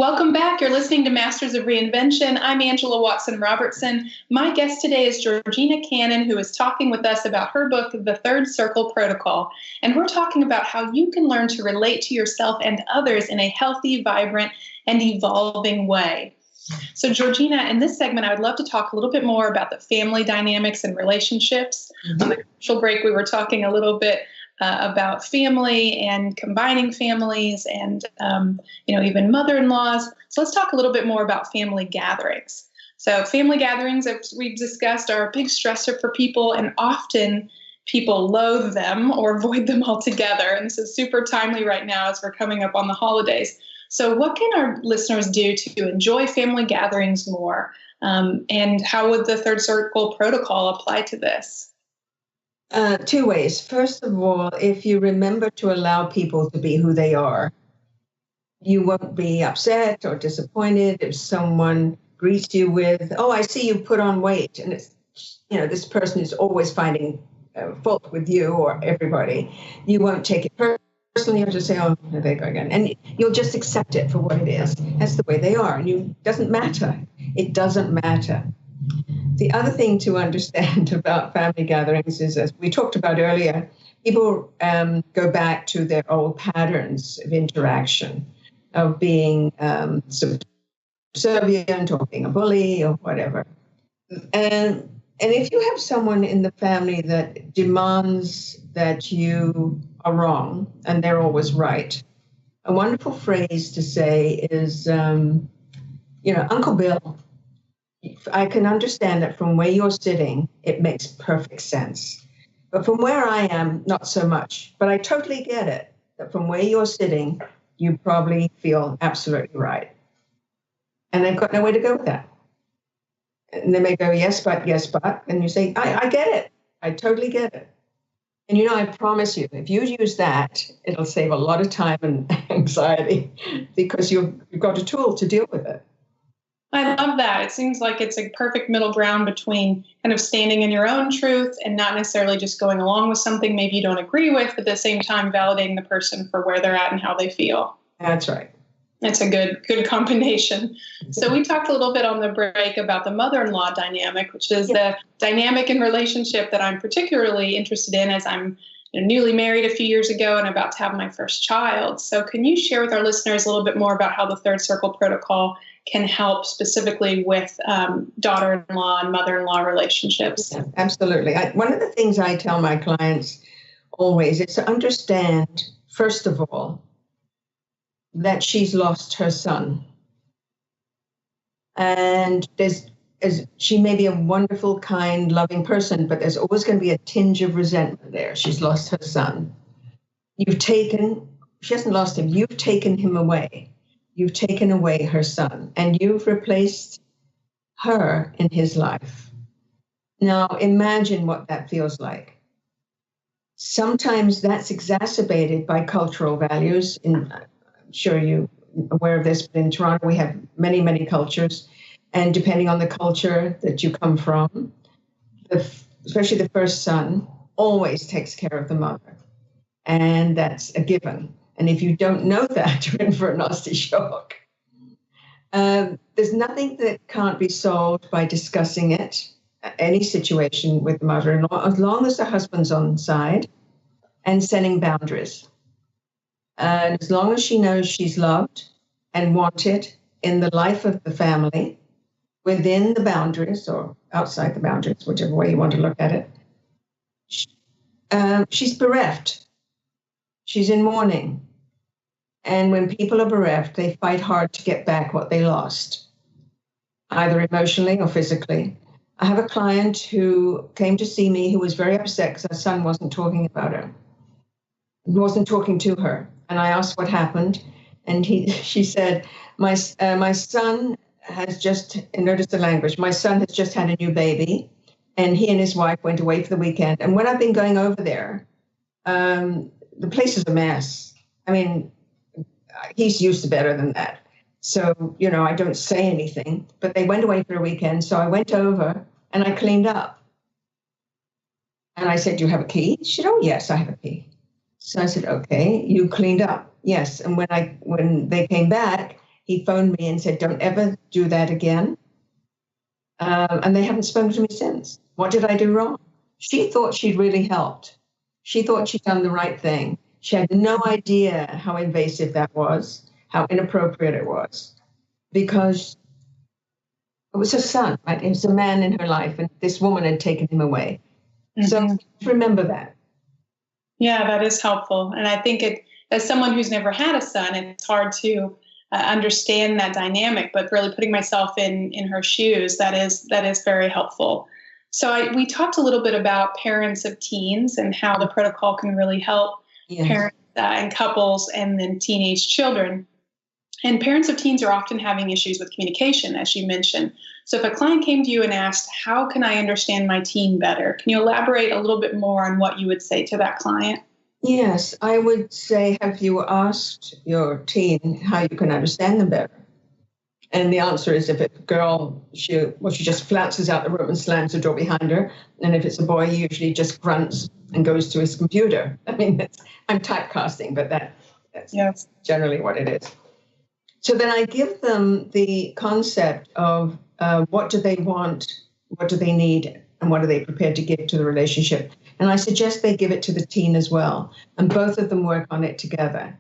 Welcome back. You're listening to Masters of Reinvention. I'm Angela Watson Robertson. My guest today is Georgina Cannon, who is talking with us about her book, The Third Circle Protocol. And we're talking about how you can learn to relate to yourself and others in a healthy, vibrant, and evolving way. So, Georgina, in this segment, I would love to talk a little bit more about the family dynamics and relationships. On the commercial break, we were talking a little bit about family and combining families and, even mother-in-laws. So let's talk a little bit more about family gatherings. So family gatherings, as we've discussed, are a big stressor for people, and often people loathe them or avoid them altogether. And this is super timely right now as we're coming up on the holidays. So what can our listeners do to enjoy family gatherings more? And how would the Third Circle Protocol apply to this? Two ways. First of all, if you remember to allow people to be who they are, you won't be upset or disappointed if someone greets you with, "Oh, I see you put on weight." And it's, this person is always finding fault with you or everybody. You won't take it personally. You'll just say, "Oh, there they go again." And you'll just accept it for what it is. That's the way they are. And it doesn't matter. It doesn't matter. The other thing to understand about family gatherings is, as we talked about earlier, people go back to their old patterns of interaction, of being subservient or being a bully or whatever. And if you have someone in the family that demands that you are wrong and they're always right, a wonderful phrase to say is, Uncle Bill, I can understand that from where you're sitting, it makes perfect sense. But from where I am, not so much. But I totally get it, that from where you're sitting, you probably feel absolutely right. And they've got nowhere to go with that. And they may go, yes, but. And you say, I get it. I totally get it. And I promise you, if you use that, it'll save a lot of time and anxiety because you've got a tool to deal with it. I love that. It seems like it's a perfect middle ground between kind of standing in your own truth and not necessarily just going along with something maybe you don't agree with, but at the same time validating the person for where they're at and how they feel. That's right. It's a good combination. So we talked a little bit on the break about the mother-in-law dynamic, which is the dynamic and relationship that I'm particularly interested in as I'm newly married a few years ago and about to have my first child. So can you share with our listeners a little bit more about how the Third Circle Protocol can help specifically with daughter-in-law and mother-in-law relationships? Yeah, absolutely. One of the things I tell my clients always is to understand, first of all, that she's lost her son. And she may be a wonderful, kind, loving person, but there's always going to be a tinge of resentment there. She's lost her son. She hasn't lost him, you've taken him away. You've taken away her son, and you've replaced her in his life. Now, imagine what that feels like. Sometimes that's exacerbated by cultural values. I'm sure you're aware of this, but in Toronto, we have many, many cultures. And depending on the culture that you come from, especially the first son always takes care of the mother. And that's a given. And if you don't know that, you're in for a nasty shock. There's nothing that can't be solved by discussing it, any situation with the mother-in-law, as long as the husband's on side and setting boundaries. And as long as she knows she's loved and wanted in the life of the family, within the boundaries or outside the boundaries, whichever way you want to look at it, she's bereft. She's in mourning. And when people are bereft, they fight hard to get back what they lost, either emotionally or physically. I have a client who came to see me who was very upset because her son wasn't talking about her. He wasn't talking to her. And I asked what happened. And she said, my son has just, notice the language, my son has just had a new baby. And he and his wife went away for the weekend. And when I've been going over there, the place is a mess. I mean, he's used to better than that. So, I don't say anything, but they went away for a weekend. So I went over and I cleaned up. And I said, "Do you have a key?" She said, "Oh, yes, I have a key." So I said, "Okay, you cleaned up." "Yes." And when they came back, he phoned me and said, don't ever do that again. And they haven't spoken to me since. What did I do wrong? She thought she'd really helped. She thought she'd done the right thing. She had no idea how invasive that was, how inappropriate it was, because it was her son, right? It was a man in her life, and this woman had taken him away. So remember that. Yeah, that is helpful. And I think as someone who's never had a son, it's hard to understand that dynamic, but really putting myself in her shoes, that is very helpful. So we talked a little bit about parents of teens and how the protocol can really help parents and couples and then teenage children. And parents of teens are often having issues with communication, as you mentioned. So if a client came to you and asked, how can I understand my teen better? Can you elaborate a little bit more on what you would say to that client? Yes, I would say, have you asked your teen how you can understand them better? And the answer is, if it's a girl, she just flounces out the room and slams the door behind her. And if it's a boy, he usually just grunts and goes to his computer. I mean, I'm typecasting, but that's generally what it is. So then I give them the concept of what do they want, what do they need, and what are they prepared to give to the relationship. And I suggest they give it to the teen as well. And both of them work on it together.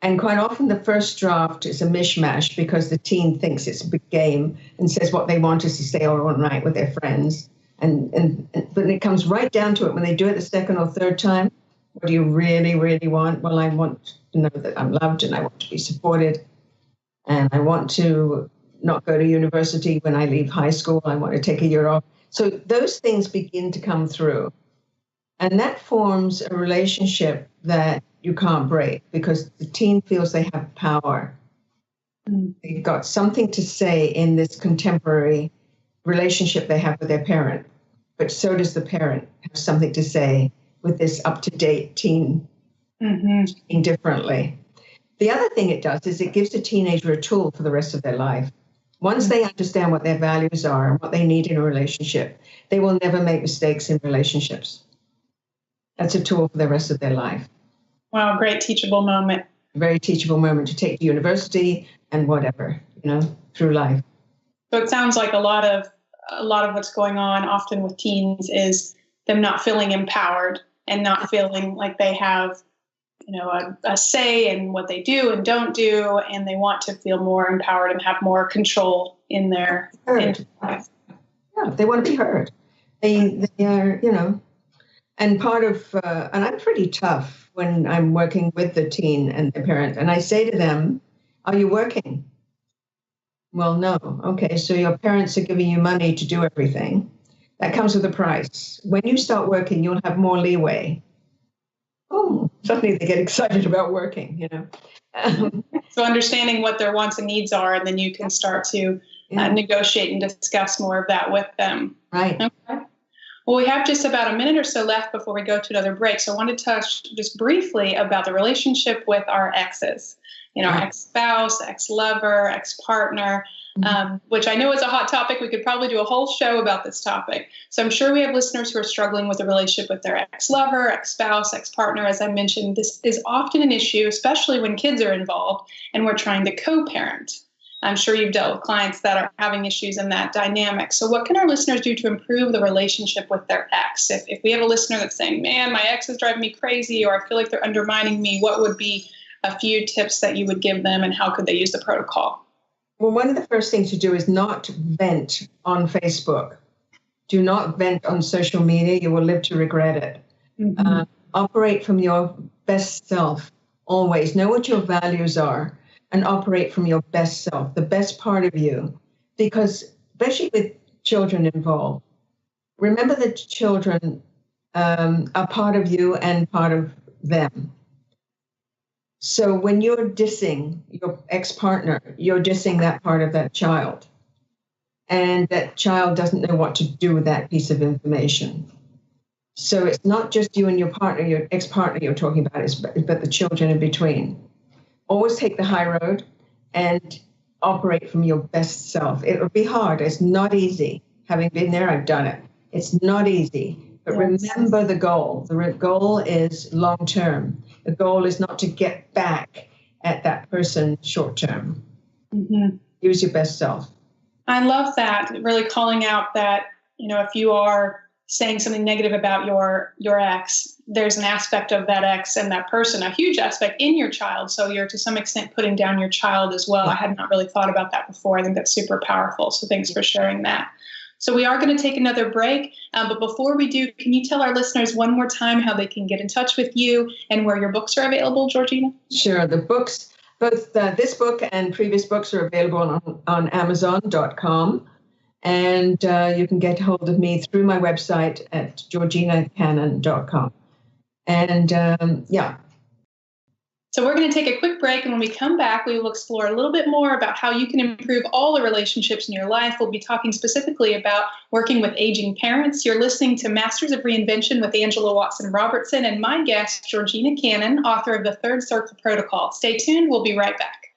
And quite often the first draft is a mishmash because the teen thinks it's a big game and says what they want is to stay all night with their friends. But it comes right down to it when they do it the second or third time. What do you really, really want? Well, I want to know that I'm loved and I want to be supported. And I want to not go to university when I leave high school. I want to take a year off. So those things begin to come through. And that forms a relationship that you can't break because the teen feels they have power. They've got something to say in this contemporary relationship they have with their parent. But so does the parent have something to say with this up-to-date teen thinking differently. The other thing it does is it gives the teenager a tool for the rest of their life. Once they understand what their values are and what they need in a relationship, they will never make mistakes in relationships. That's a tool for the rest of their life. Wow, great teachable moment. Very teachable moment to take to university and whatever, through life. So it sounds like a lot of what's going on often with teens is them not feeling empowered and not feeling like they have, a say in what they do and don't do, and they want to feel more empowered and have more control in their life. Yeah, they want to be heard. They are, and part of, and I'm pretty tough when I'm working with the teen and the parent, and I say to them, are you working? Well, no. Okay, so your parents are giving you money to do everything. That comes with a price. When you start working, you'll have more leeway. Oh, suddenly they get excited about working, So understanding what their wants and needs are, and then you can start to negotiate and discuss more of that with them. Right. Okay. Well, we have just about a minute or so left before we go to another break. So I want to touch just briefly about the relationship with our exes, ex-spouse, ex-lover, ex-partner, which I know is a hot topic. We could probably do a whole show about this topic. So I'm sure we have listeners who are struggling with a relationship with their ex-lover, ex-spouse, ex-partner. As I mentioned, this is often an issue, especially when kids are involved and we're trying to co-parent. I'm sure you've dealt with clients that are having issues in that dynamic. So what can our listeners do to improve the relationship with their ex? If we have a listener that's saying, man, my ex is driving me crazy, or I feel like they're undermining me, what would be a few tips that you would give them, and how could they use the protocol? Well, one of the first things to do is not vent on Facebook. Do not vent on social media. You will live to regret it. Operate from your best self always. Know what your values are and operate from your best self, the best part of you. Because especially with children involved, remember that children are part of you and part of them. So when you're dissing your ex-partner, you're dissing that part of that child. And that child doesn't know what to do with that piece of information. So it's not just you and your partner, your ex-partner you're talking about, but the children in between. Always take the high road and operate from your best self. It'll be hard. It's not easy. Having been there, I've done it. It's not easy. But remember the goal. The goal is long-term. The goal is not to get back at that person short-term. Mm-hmm. Use your best self. I love that. Really calling out that, if you are saying something negative about your ex, there's an aspect of that ex and that person, a huge aspect in your child. So you're to some extent putting down your child as well. I had not really thought about that before. I think that's super powerful. So thanks for sharing that. So we are going to take another break. But before we do, can you tell our listeners one more time how they can get in touch with you and where your books are available, Georgina? Sure. The books, both this book and previous books, are available on Amazon.com. And you can get hold of me through my website at georginacannon.com. And So we're going to take a quick break, and when we come back, we will explore a little bit more about how you can improve all the relationships in your life. We'll be talking specifically about working with aging parents. You're listening to Masters of Reinvention with Angela Watson Robertson and my guest, Georgina Cannon, author of The Third Circle Protocol. Stay tuned. We'll be right back.